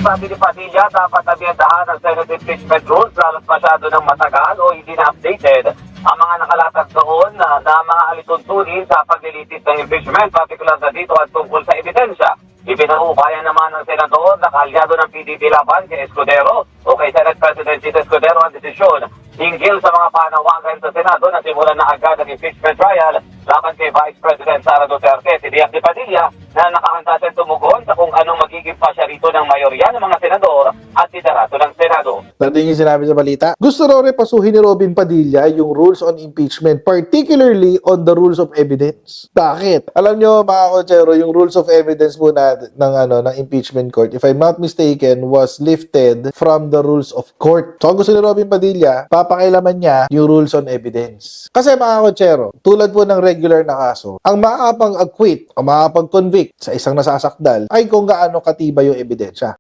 sabi ni Padilla, dapat amyendahan ang Senate impeachment rules lalo't masyado ng matagal o hindi na updated ang mga nakalatag doon na mga alituntunin sa paglilitis ng impeachment, partikular na dito at tungkol sa ebidensya. Ipinahubayan naman ng senador na kaalyado ng PDP laban kay Escudero o kay Senate President Tito Escudero ang desisyon hinggil sa mga panawagan sa Senado na simulan na agad ang impeachment trial laban kay Vice President Sara Duterte. Tiniyak ni Padilla na nakahanda siyang tumugon sa kung anong magiging pasya rito ng mayorya ng mga senador at liderato ng Senado. Nandun yung sinabi sa balita. Gusto raw repasuhin ni Robin Padilla yung rules on impeachment, particularly on the rules of evidence. Bakit? Alam nyo mga kotsero, yung rules of evidence po ng impeachment court, if I'm not mistaken, was lifted from the rules of court. So ang gusto ni Robin Padilla, papakailaman niya yung rules on evidence. Kasi mga kotsero, tulad po ng regular na kaso, ang makakapag-acquit o makakapag-convict sa isang nasasakdal ay kung gaano katiba yung ebidensya.